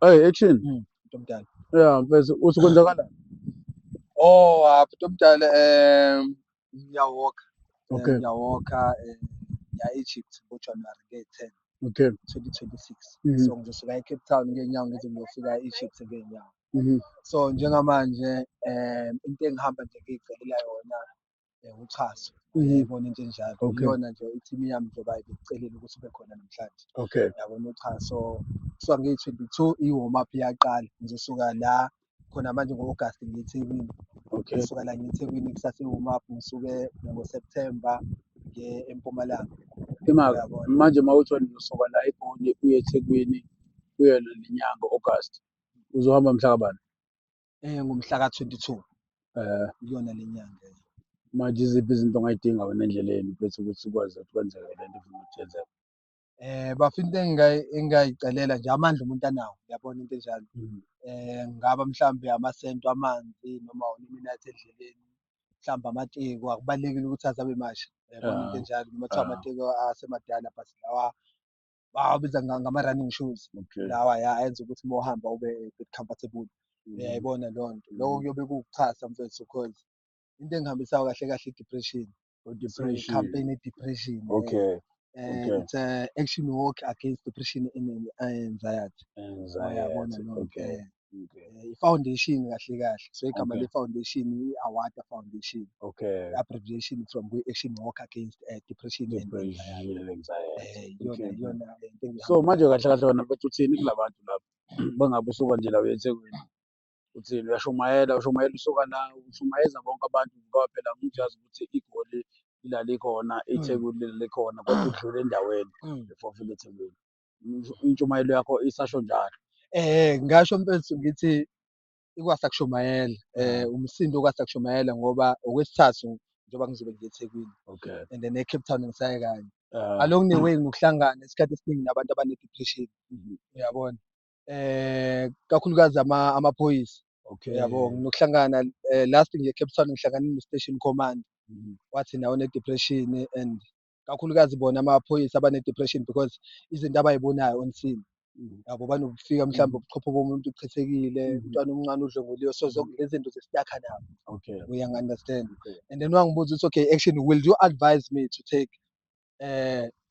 Hey, action. Umuntu omdala. Yeah, mfethu uthi kwenzakalani? Umuntu omdala ngiyawokha Okay, ngiyawokha ngiya Egypt ngoJanuwari nge-10, okay. 2026. So Mhm, ngizosuka e-Cape Town ngey'nyawo ngize ngiyofika e-Egypt ngey'nyawo. mhm, So njengamanje into engihamba nje ngiy'celela yona uxhaso. mhm. Uyayibona into enjalo. Okay, Iyona nje ithimu yami njengoba bekucelile ukuthi ube khona namhlanje. okay, Uyabona uxhaso kusuka ngeyi-22 i-warm up iyaqala. Ngizosuka la khona manje ngo-August ngiye okay. ngisuka la ngiye eThekwini kusase warm up ngisuke ngoSeptember ngiye eMpumalanga. Imaka, Uyabona? manje mawuthi wena usuka la eGoli uye eThekwini kuyo le nyanga August. Uzohamba mhla kabani? Ngomhla ka-22 Eh, kuyona le nyanga. manje iziphi izinto ongayidinga wena endleleni bese ukuthi ukwazi ukuthi kwenzeke le nto ufuna ukuthi yenzeke? Bafuna into engingayicelela nje amandla umuntu anawo, uyabona into enjalo. Mhm. Kungaba mhlawumbe amasenti amanzi noma uneminathi endleleni, mhlawumbe amateki. Akubalulekile ukuthi aze abe masha, uyabona into Ah, enjalo. Noma kuthiwa ah, amateki asemadala but lawa bawabiza ngama-running shoes. okay. Lawa ya ayenza ukuthi uma uhamba ube a bit comfortable. Mhm, Uyayibona leyo nto. Loko mhm. kuyobe kuwukuxhasa mfethu cause into engihambisayo kahle kahle i-depression. Oh, So depression. i-campaign ye-depression. Okay, okay. It's a action walk against depression and anxiety. Uyabona Anxiety. leyo nto. Okay, okay, I-foundation kahle kahle. So igama okay, le-foundation i-Awada Foundation. okay. I-abbreviation from kwi-action walk against depression and anxiety. Depression and anxiety. Iyona Okay. iyona into So engihamba manje nayo. kahle kahle wena mfethu uthini kulabantu lapho? Bangabe usuka nje la uye eThekwini. Uthini uyashumayela, ushumayela usuka la, ushumayeza bonke abantu ngoba phela angithi uyazi ukuthi iGoli ila likhona, Mm, iThekwini lila likhona kodwa udlule endaweni mm. before ufike eThekwini. Intshumayelo yakho isasho njalo. Ngingasho mfethu ngithi ikwasakushumayela, Ah, umsindo okwasakushumayela ngoba okwesithathu njengoba ngizobe ngiya eThekwini okay. and then e-Cape Town ngisaye kanye. Ah, Along the way nginokuhlangana isikhathi esiningi nabantu abane-depression, mhm. uyabona? Kakhulukazi amaphoyisa, uyabo? Okay. Nginokuhlangana last ngiye e-Cape Town ngihlangane no-station command, Mhm, wathi nawe une-depression and kakhulukazi bona amaphoyisa abane-depression because izinto abay'bonayo on scene. mhm, Yabo banokufika mhlawumbe mhm, ubuchopho bomuntu buchithekile, mhm, umntwana omncane udlenguluwe. So mhm. zonke lezi zinto zestakha nabo. Okay, Uyangi-understand? okay. And then wangibuza ukuthi, okay, actually will you advise me to take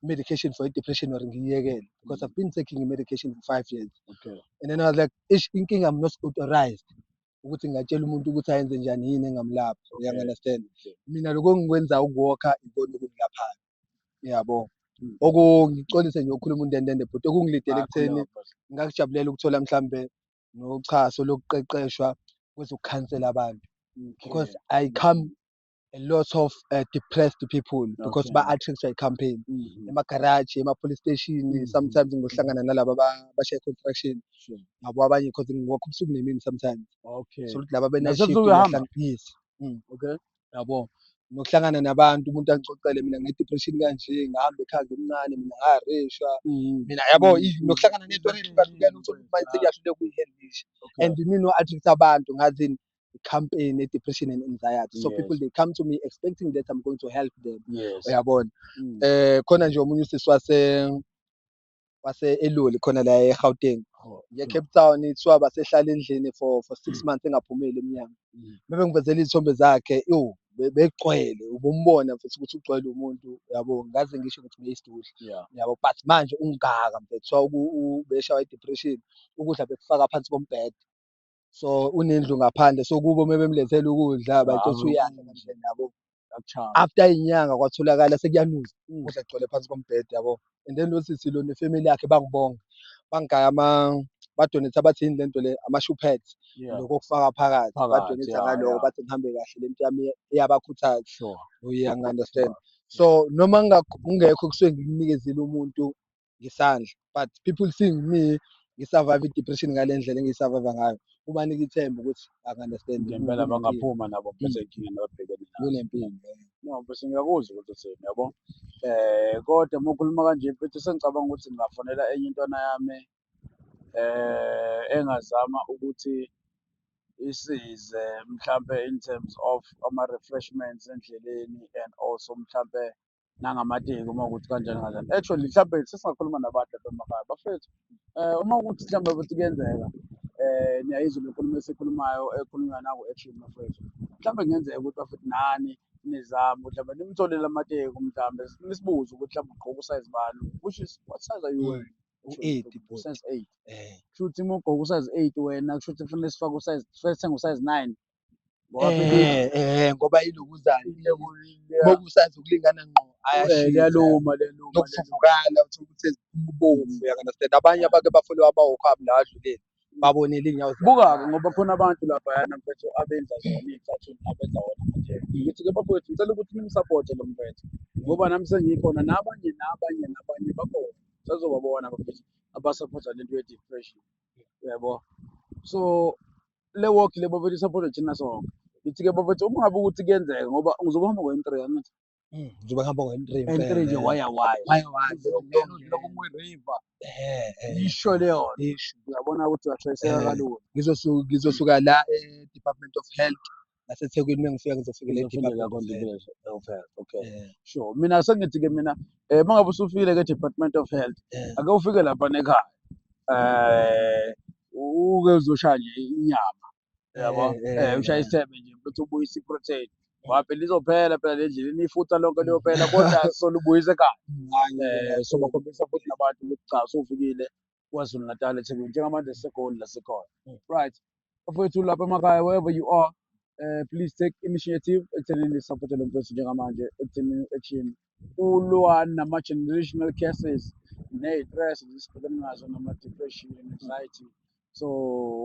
medication for i-depression or ngiyiyekele? Because Mhm, I've been taking medication for 5 years. okay. And then I was like, ish, inkinga I'm not authorized ukuthi ngingatshela umuntu ukuthi ayenze njani yini engamlapha. Okay. Uyangi-understand? Okay. Mina lokho engikwenzayo ukuwokha ikona okungilaphayo. Yabo. Mm. Ngixolise nje ukukhuluma undendende but okungilidele ekutheni Bayakhuleka phela. ngakujabulela ukuthola mhlambe noxhaso lokuqeqeshwa kwezokukhansela abantu because Okay. I come a lot of depressed people because Okay. ba-attract-wa i-campaign Mhm. emagaraji, ema-police station. Mhm. Sometimes Mhm. ngohlangana nalaba abashaya i-construction, Sure. yabo abanye because ngiwokha ubusuku nemini sometimes. So Okay. ukuthi laba be-night shift Nasebusuku uyahamba? yes. Okay. Yabo, nokuhlangana nabantu umuntu angixoxele mina nge-depression kanje, ngahamba ikhambi elimncane, mina ngareshwa. Mhm. Mina yabo Mhm. Mhm. nokuhlangana ney'ntori Izinto ey'hlukahlukene ey'ningi uthole ukuthi mfethu. manje Ah, sengiyahluleka ukuyi-handle-isha. okay. And mina no-attract abantu ngazini i-campaign ye-depression and anxiety. So people Yes. they come to me expecting that I'm going to help them. Yes. Uyabona? Mm. Khona nje omunye usisi wase-Eloli khona la e-Gauteng. Oh, sure. Nge-Cape Town kuthiwa basehlala endlini for 6 months engaphumeli emnyango. Mhm. Bebengivezela iy'thombe zakhe, bekugcwele, ubumbona futhi ukuthi ugcwele umuntu, yabo, ngaze ngisho ukuthi ngiyisdudla, Yeah. yabo, but manje ungaka mfethu, kuthiwa ubeshawa i-depression, ukudla bekufaka phansi kombhede. So unendlu ngaphandle, so kubo uma bemlethela ukudla bayitshela ukuthi uyadla Akukudla. kanje yabo. Akuchama. After iy'nyanga kwatholakala sekuyanuka, Mm. ukudla kugcwele phansi kombhede, yabo. And then lo sisi lo nefemeli yakhe bangibonga, bangigaya badonetha bathi yini lento le, ama-shoe pads, Yeah. lokhu okufaka phakathi, Phakathi. badonetha Yeah. ngaloko Yeah. bathi ngihambe kahle lento yami iyabakhuthaza. Sure. Uyangi-understand? Sure. So noma kungekho kusuke ngikunikezile umuntu ngesandla, but people seeing me ngi-survive i-depression ngale ndlela engiyi-survive-a ngayo, kubanika ithemba ukuthi angi-understand Ngempela kunempilo. bangaphuma nabo phethe ey'nkingeni ababhekene nazo. Kunempilo. No, bese ngiyakuzwa ukuthi uthini yabo. Kodwa uma ukhuluma kanje mfethu sengicabanga ukuthi ngingafonela enye intwana yami engazama ukuthi isize mhlampe in terms of ama-refreshments endleleni and also mhlampe nangamateki uma kuwukuthi kanjani kanjani. Actually mhlampe sesingakhuluma nabantu lapha emakhaya bafethu, uma kuwukuthi mhlawumbe futhi kuyenzeka niyayizwa le nkulumo esikhulumayo ekhulunywa nango-Action bafethu. Mhlawumbe kungenzeka ukuthi bafethu nani nizame ukuthi mhlawumbe nimtholele amateki mhlawumbe nisibuze ukuthi mhlawumbe ugqoka usize bani, which is what size are you wearing? U-8 bhuti. Size 8. Kushuthi uma ugqoka usize 8 wena kushuthi kufanele sifake usize sithenge usize 9 ngoba phela ngoba ilokuzana bokusazi ukulingana ngqo ayashintsha liyaluma nokuvuvukala uthole ukuthi ubovu uya-understand abanye abake bafole amawokhabu la adlulele babonile iy'nyawo buka-ke ngoba khona abantu laphayana mfethu abenza zona iy'thathuni abenza wona amatheki. Ngithi-ke bafowethu ngicela ukuthi nimsapothe lo mfethu ngoba nami sengikhona nabanye bakhona sazobabona bafethu abasapotha lento ye-depression, yabo. So le work le bafethu isapothe thina sonke. Ngithi-ke bafethu uma ngabe ukuthi kuyenzeka ngoba ngizobe uhamba ngo-N3 angithi ngizobe ngihamba ngo-N3 N3 nje waya udlula kuMooi River yisho leyo uyabona ukuthi uyashayiseka kalula. Ngizosuka la e-Department of Health ngaseThekwini mengifika ngizofikela e-Department of Health. Okay. Sure. Mina sengithi-ke mina uma ngabe usufikile ke-Department of Health ake ufike lapha ekhaya uke uzoshaya nje inyama yabo ushaye isithebe nje futhi ubuyise i-protein ngoba phela lizophela phela le ndleleni ifutha lonke liyophela kodwa solubuyisa ekhaya. So bakhombisa futhi nabantu ukuthi cha usufikile KwaZulu Natal eThekwini njengamanje siseGoli la sikhona. Right. Bafowethu lapha emakhaya wherever you are, please take initiative ekuthenini support lo mfethu njengamanje ekuthenini Action ulwa nama-generational cases ne-stress esibhekene nazo nama-depression, anxiety. So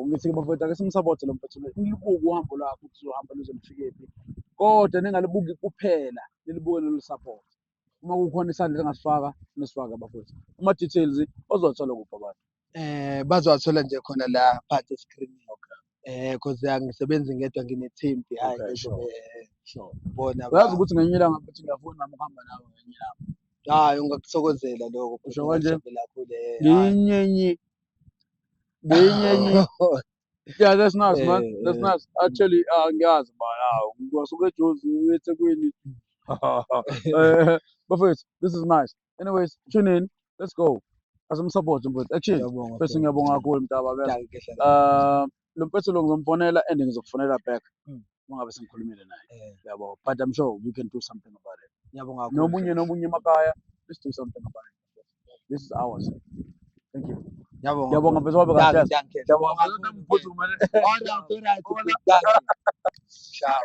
ngithi-ke bafowethu ake simsapothe lo mfethu nilibuke uhambo lwakhe ukuthi uzohamba luze lufikephi kodwa ningalibuki kuphela nilibuke nolu-support. Uma kukhona isandla engasifaka nisifake bafowethu. Ama-details bazowathola kuphi abantu? Bazowathola nje khona la phansi eskrinini cause angisebenzi ngedwa ngine-team behind Sure. bona Uyazi ukuthi ngelinye ilanga futhi ngiyafuna nami ukuhamba nawe ngelinye ilanga. hayi ungakuthokozela lokho Usho kanje? Ngenyenye Yeah, that's nice, man. That's nice. Actually, ngiyazi bana ngisuke eJozi uye eThekwini. Bafethu, this is nice. Anyways, tune in. Let's go. Asimsupport mfethu. Action. Bese ngiyabonga kakhulu mntaba bese. Lo mfethu lo ngizomfonela and ngizokufonela back. Uma ngabe sengikhulumile naye. Yabo. But I'm sure we can do something about it. Ngiyabonga kakhulu. Nomunye emakhaya, let's do something about it. This is ours. Thank you. Ngiyabonga mfethu wabe kahle. Ngiyabonga. Ngiyabonga. All right. Ciao.